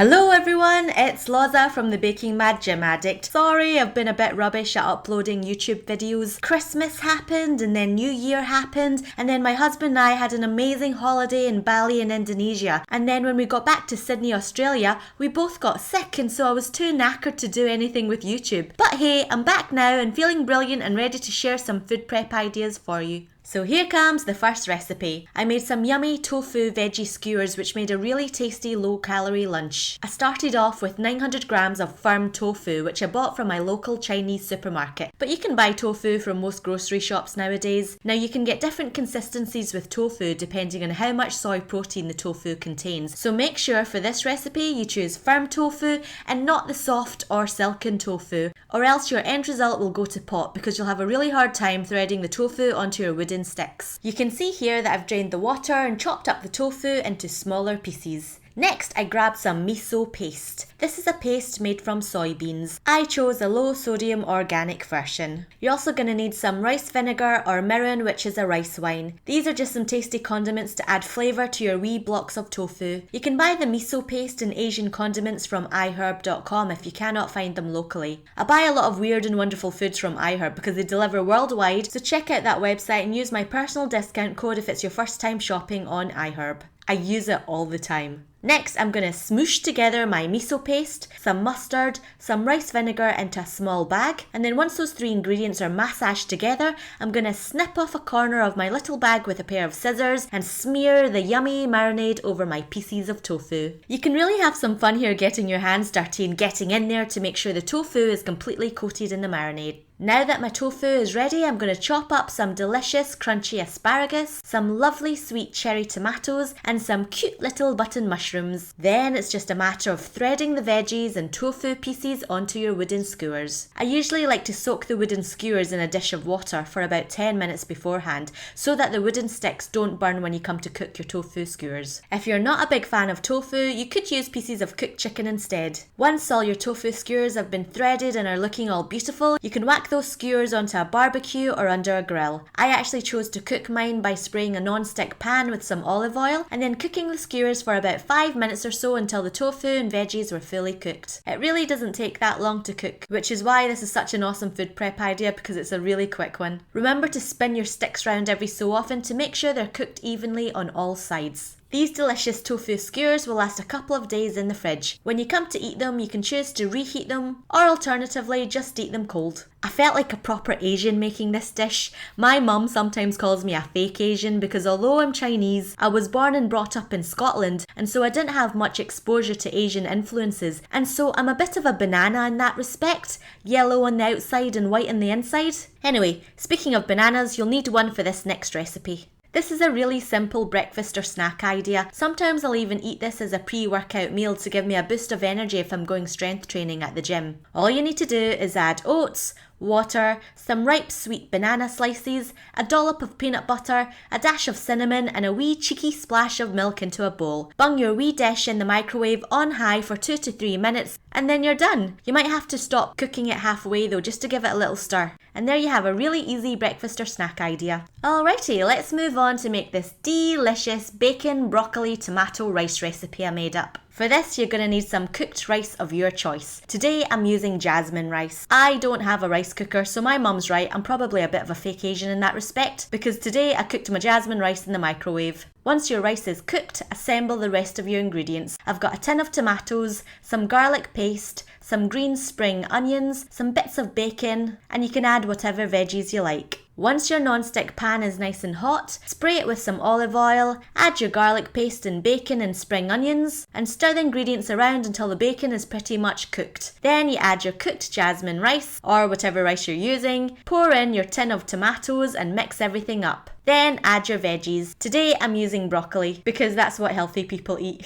Hello everyone, it's Loza from the Baking Mad Gym Addict. Sorry, I've been a bit rubbish at uploading YouTube videos. Christmas happened and then New Year happened and then my husband and I had an amazing holiday in Bali in Indonesia. And then when we got back to Sydney, Australia, we both got sick and so I was too knackered to do anything with YouTube. But hey, I'm back now and feeling brilliant and ready to share some food prep ideas for you. So here comes the first recipe. I made some yummy tofu veggie skewers which made a really tasty low-calorie lunch. I started off with 900 grams of firm tofu which I bought from my local Chinese supermarket. But you can buy tofu from most grocery shops nowadays. Now you can get different consistencies with tofu depending on how much soy protein the tofu contains. So make sure for this recipe you choose firm tofu and not the soft or silken tofu, or else your end result will go to pot because you'll have a really hard time threading the tofu onto your wooden sticks. You can see here that I've drained the water and chopped up the tofu into smaller pieces. Next, I grabbed some miso paste. This is a paste made from soybeans. I chose a low sodium organic version. You're also going to need some rice vinegar or mirin, which is a rice wine. These are just some tasty condiments to add flavour to your wee blocks of tofu. You can buy the miso paste and Asian condiments from iHerb.com if you cannot find them locally. I buy a lot of weird and wonderful foods from iHerb because they deliver worldwide, so check out that website and use my personal discount code if it's your first time shopping on iHerb. I use it all the time. Next, I'm going to smoosh together my miso paste, some mustard, some rice vinegar into a small bag, and then once those three ingredients are massaged together, I'm going to snip off a corner of my little bag with a pair of scissors and smear the yummy marinade over my pieces of tofu. You can really have some fun here getting your hands dirty and getting in there to make sure the tofu is completely coated in the marinade. Now that my tofu is ready, I'm going to chop up some delicious crunchy asparagus, some lovely sweet cherry tomatoes, and some cute little button mushrooms. Then it's just a matter of threading the veggies and tofu pieces onto your wooden skewers. I usually like to soak the wooden skewers in a dish of water for about 10 minutes beforehand so that the wooden sticks don't burn when you come to cook your tofu skewers. If you're not a big fan of tofu, you could use pieces of cooked chicken instead. Once all your tofu skewers have been threaded and are looking all beautiful, you can whack those skewers onto a barbecue or under a grill. I actually chose to cook mine by spraying a non-stick pan with some olive oil and then cooking the skewers for about 5 minutes or so until the tofu and veggies were fully cooked. It really doesn't take that long to cook, which is why this is such an awesome food prep idea because it's a really quick one. Remember to spin your sticks round every so often to make sure they're cooked evenly on all sides. These delicious tofu skewers will last a couple of days in the fridge. When you come to eat them, you can choose to reheat them or alternatively just eat them cold. I felt like a proper Asian making this dish. My mum sometimes calls me a fake Asian because although I'm Chinese, I was born and brought up in Scotland and so I didn't have much exposure to Asian influences, and so I'm a bit of a banana in that respect, yellow on the outside and white on the inside. Anyway, speaking of bananas, you'll need one for this next recipe. This is a really simple breakfast or snack idea. Sometimes I'll even eat this as a pre-workout meal to give me a boost of energy if I'm going strength training at the gym. All you need to do is add oats, water, some ripe sweet banana slices, a dollop of peanut butter, a dash of cinnamon and a wee cheeky splash of milk into a bowl. Bung your wee dish in the microwave on high for 2 to 3 minutes and then you're done. You might have to stop cooking it halfway though just to give it a little stir. And there you have a really easy breakfast or snack idea. Alrighty, let's move on to make this delicious bacon, broccoli, tomato rice recipe I made up. For this, you're going to need some cooked rice of your choice. Today, I'm using jasmine rice. I don't have a rice cooker, so my mum's right. I'm probably a bit of a fake Asian in that respect, because today I cooked my jasmine rice in the microwave. Once your rice is cooked, assemble the rest of your ingredients. I've got a tin of tomatoes, some garlic paste, some green spring onions, some bits of bacon, and you can add whatever veggies you like. Once your non-stick pan is nice and hot, spray it with some olive oil, add your garlic paste and bacon and spring onions, and stir the ingredients around until the bacon is pretty much cooked. Then you add your cooked jasmine rice, or whatever rice you're using, pour in your tin of tomatoes and mix everything up. Then add your veggies. Today I'm using broccoli because that's what healthy people eat.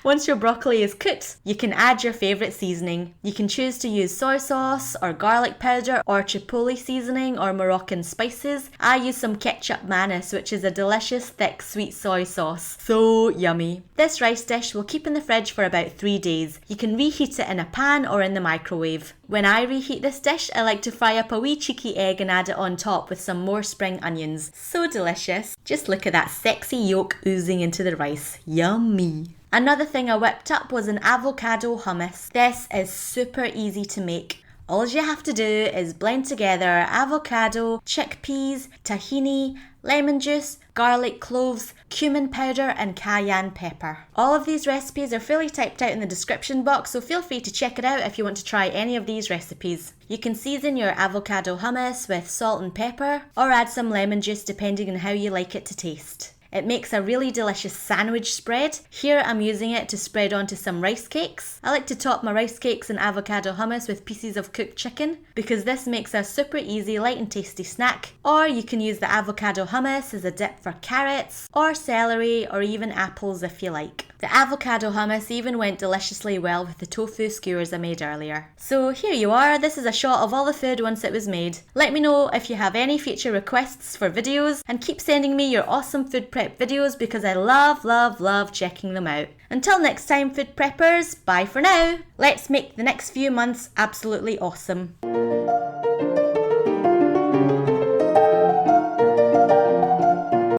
Once your broccoli is cooked, you can add your favourite seasoning. You can choose to use soy sauce or garlic powder or chipotle seasoning or Moroccan spices. I use some ketchup manis, which is a delicious thick sweet soy sauce. So yummy. This rice dish will keep in the fridge for about 3 days. You can reheat it in a pan or in the microwave. When I reheat this dish, I like to fry up a wee cheeky egg and add it on top with some more spring onions. So delicious. Just look at that sexy yolk oozing into the rice. Yummy. Another thing I whipped up was an avocado hummus. This is super easy to make. All you have to do is blend together avocado, chickpeas, tahini, lemon juice, garlic cloves, cumin powder and cayenne pepper. All of these recipes are fully typed out in the description box, so feel free to check it out if you want to try any of these recipes. You can season your avocado hummus with salt and pepper or add some lemon juice depending on how you like it to taste. It makes a really delicious sandwich spread. Here I'm using it to spread onto some rice cakes. I like to top my rice cakes and avocado hummus with pieces of cooked chicken because this makes a super easy, light and tasty snack. Or you can use the avocado hummus as a dip for carrots or celery or even apples if you like. The avocado hummus even went deliciously well with the tofu skewers I made earlier. So here you are, this is a shot of all the food once it was made. Let me know if you have any future requests for videos and keep sending me your awesome food prep videos because I love checking them out. Until next time, food preppers, bye for now. Let's make the next few months absolutely awesome.